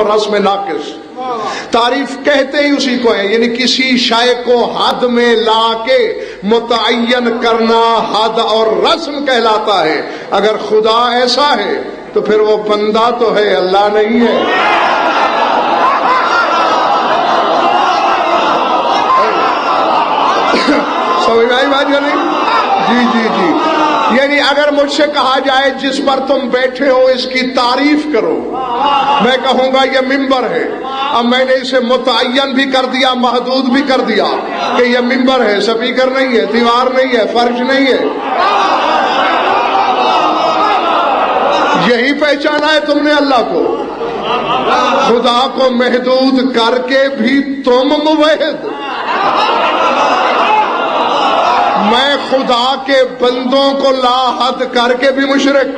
رسم ناقص. تعریف کہتے ہی اسی کو ہے، یعنی کسی شے کو حد میں لا کے متعین کرنا حد اور رسم کہلاتا ہے. اگر خدا ایسا ہے تو پھر وہ بندہ تو ہے، اللہ نہیں ہے. سمجھ میں آئی بات یا نہیں؟ جی جی جی. یعنی اگر مجھ سے کہا جائے جس پر تم بیٹھے ہو اس کی تعریف کرو، میں کہوں گا یہ ممبر ہے. اب میں نے اسے متعین بھی کر دیا، محدود بھی کر دیا کہ یہ ممبر ہے، سپیکر نہیں ہے، دیوار نہیں ہے، فرش نہیں ہے. یہی پہچانا ہے تم نے اللہ کو. خدا کو محدود کر کے بھی تم موحد. میں خدا کے بندوں کو لا حد کر کے بھی مشرک.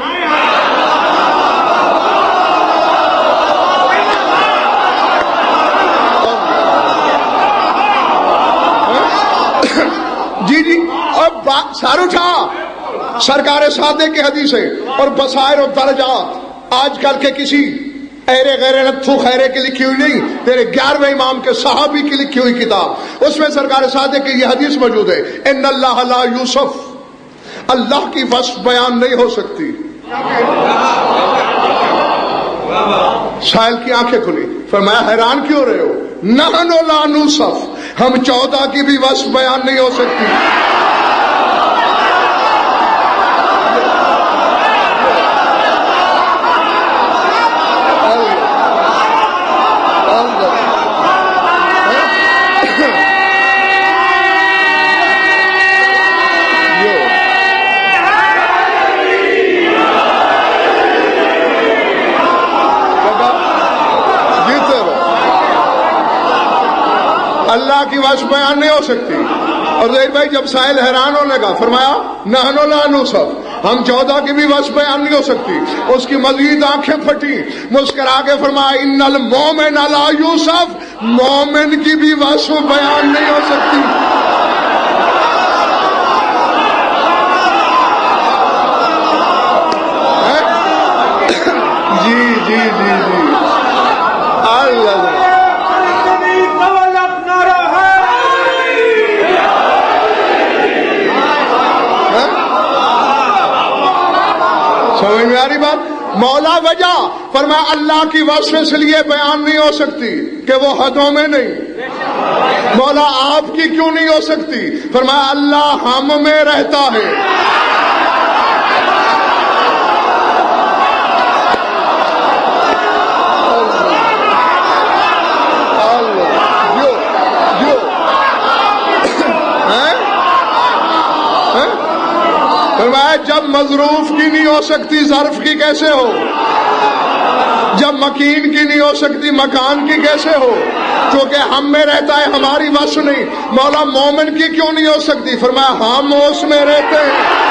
جی جی. اور سر اٹھا سرکار صادق کی حدیث ہے اور بصائر و درجات آج کل کے کسی ایرے غیر نتھو خیرے کی لکھی ہوئی نہیں، تیرے 11ویں امام کے صحابی کی لکھی ہوئی کتاب، اس میں سرکار صادق کی یہ حدیث موجود ہے، ان اللہ لا یوسف. اللہ کی وصف بیان نہیں ہو سکتی. سائل کی آنکھیں کھلی، فرمایا حیران کیوں رہے ہو؟ نحن لا نوصف، ہم 14 کی بھی وصف بیان نہیں ہو سکتی. اللہ کی وصف بیان نہیں ہو سکتی. اور زید بھائی جب سائل حیران ہونے کا فرمایا نحن لا نوصف، ہم 14 کی بھی وصف بیان نہیں ہو سکتی. اس کی مزید آنکھیں پھٹی، مسکرا کے فرمایا ان المومن لا یوسف، مومن کی بھی وصف بیان نہیں ہو سکتی. جی جی جی جی. اللہ سمجھ میں آ رہی بات؟ مولا وجہ فرمایا اللہ کی وصف اس لیے بیان نہیں ہو سکتی کہ وہ حدوں میں نہیں. مولا آپ کی کیوں نہیں ہو سکتی؟ فرمایا اللہ ہم میں رہتا ہے. جب مظروف کی نہیں ہو سکتی ظرف کی کیسے ہو؟ جب مکین کی نہیں ہو سکتی مکان کی کیسے ہو؟ کیونکہ ہم میں رہتا ہے، ہماری وصف نہیں. مولا مومن کی کیوں نہیں ہو سکتی؟ فرمایا ہم اس میں رہتے ہیں.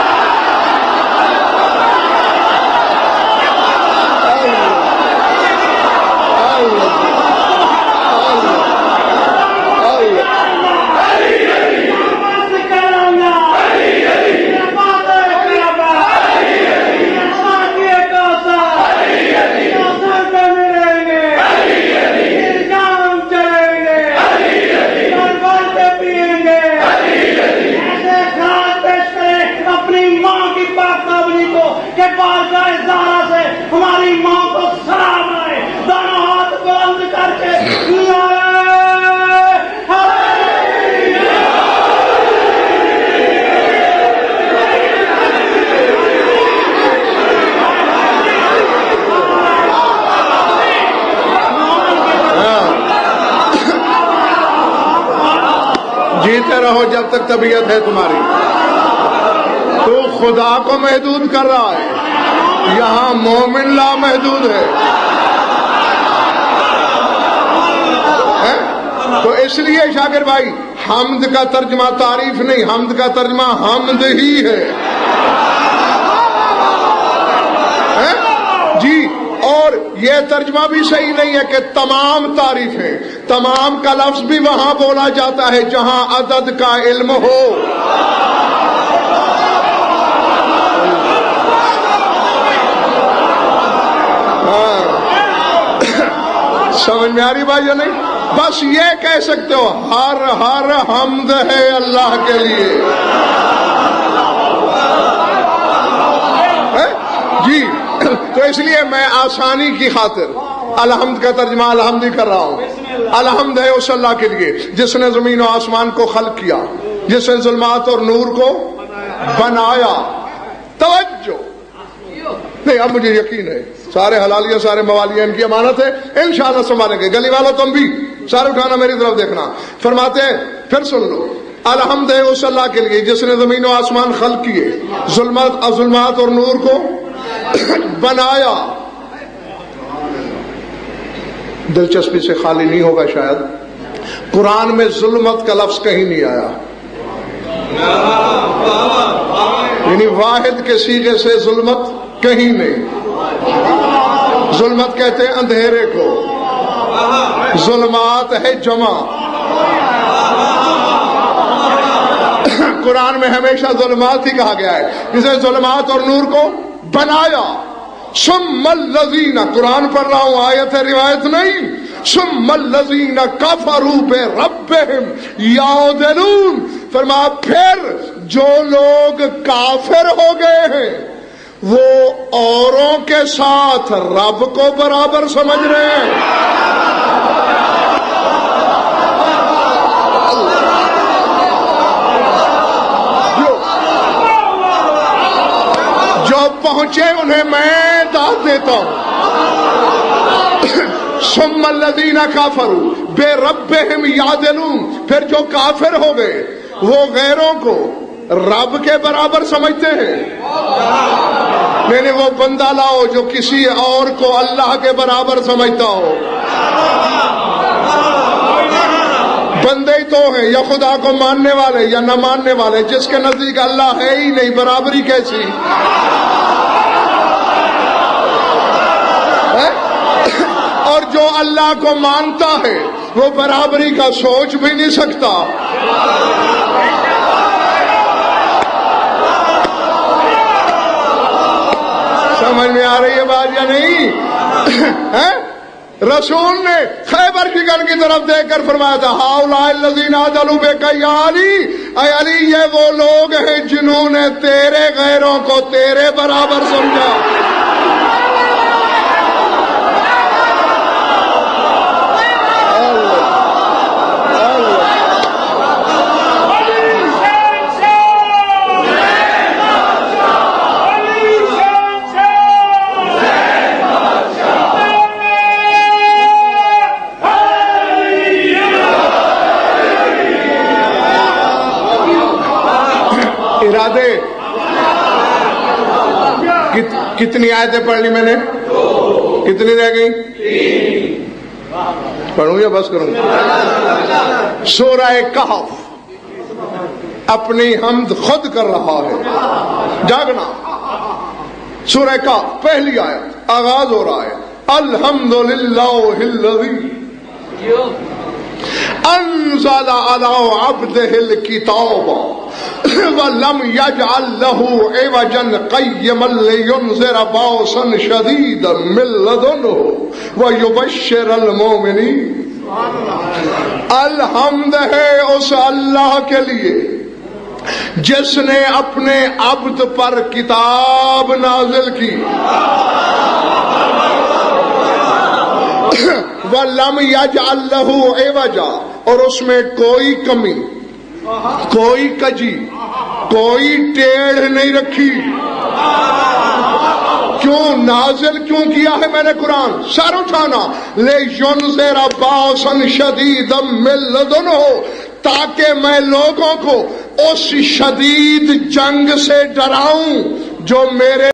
جیتے رہو جب تک طبیعت ہے تمہاری. تو خدا کو محدود کر رہا ہے، یہاں مومن لا محدود ہے. تو اس لیے شاکر بھائی حمد کا ترجمہ تعریف نہیں، حمد کا ترجمہ حمد ہی ہے. جی. اور یہ ترجمہ بھی صحیح نہیں ہے کہ تمام تعریفیں، تمام کا لفظ بھی وہاں بولا جاتا ہے جہاں عدد کا علم ہو. سمجھ میں آ رہی بھائی یا نہیں؟ بس یہ کہہ سکتے ہو ہر حمد ہے اللہ کے لیے. جی تو اس لیے میں آسانی کی خاطر الحمد کا ترجمہ الحمد ہی کر رہا ہوں. الحمد ہے اس اللہ کے لیے جس نے زمین و آسمان کو خلق کیا، جس نے ظلمات اور نور کو بنایا. توجہ نہیں، اب مجھے یقین ہے سارے حلالیہ سارے موالیہ ان کی امانت ہے، انشاءاللہ سنبھالیں گے. گلی والوں تم بھی سارے اٹھانا میری طرف دیکھنا. فرماتے ہیں پھر سن لو، الحمد ہے اس اللہ کے لیے جس نے زمین و آسمان خلق کیے، ظلمات اور نور کو بنایا. دلچسپی سے خالی نہیں ہوگا شاید، قرآن میں ظلمت کا لفظ کہیں نہیں آیا، یعنی واحد کے صیغے سے ظلمت کہیں نہیں. ظلمت کہتے ہیں اندھیرے کو، ظلمات ہے جمع. قرآن میں ہمیشہ ظلمات ہی کہا گیا ہے، جسے ظلمات اور نور کو بنایا. ثم الذین، قرآن پڑھ رہا ہوں، آیت ہے روایت نہیں. ثم الذین کفروا بربہم یعدلون، فرمایا پھر جو لوگ کافر ہو گئے ہیں وہ اوروں کے ساتھ رب کو برابر سمجھ رہے ہیں. جو پہنچے انہیں میں داد دیتا ہوں. ثم الذین کفروا بربہم یعدلون، پھر جو کافر ہو گئے وہ غیروں کو رب کے برابر سمجھتے ہیں. میں نے وہ بندہ لاؤ جو کسی اور کو اللہ کے برابر سمجھتا ہو. بندے ہی تو ہیں، یا خدا کو ماننے والے یا نہ ماننے والے، جس کے نزدیک اللہ ہے ہی نہیں، برابری کیسی؟ اور جو اللہ کو مانتا ہے وہ برابری کا سوچ بھی نہیں سکتا. سمجھ میں آ رہی ہے بات یا نہیں؟ رسول نے خیبر کی گن کی طرف دیکھ کر فرمایا تھا ہؤلاء الذین عدلوا بک یا علی، اے علی یہ وہ لوگ ہیں جنہوں نے تیرے غیروں کو تیرے برابر سمجھا. ارادے کتنی آیتیں پڑھ لی میں نے؟ کتنی رہ گئی؟ پڑھوں یا بس کروں؟ سورہ کہف اپنی حمد خود کر رہا ہے. جاگنا. سورہ کہف پہلی آیت آغاز ہو رہا ہے الحمدللہ الذی انزل علی عبدہ الکتاب وَلَمْ يَجْعَلْ لَهُ عِوَجًا قَيِّمًا لِيُنذِرَ بَأْسًا شَدِيدًا مِّن لَّدُنْهُ وَيُبَشِّرَ الْمُؤْمِنِينَ. الحمد ہے اس اللہ کے لیے جس نے اپنے عبد پر کتاب نازل کی. وَلَمْ يَجْعَلْ لَهُ عِوَجًا، اور اس میں کوئی کمی، کوئی کجی، کوئی ٹیڑھ نہیں رکھی. کیوں نازل کیوں کیا ہے میں نے قرآن؟ سر اٹھانا. لِيُنذِرَ بَأْسًا شَدِيدًا مِّن لَّدُنْهُ، تاکہ میں لوگوں کو اس شدید جنگ سے ڈراؤں جو میرے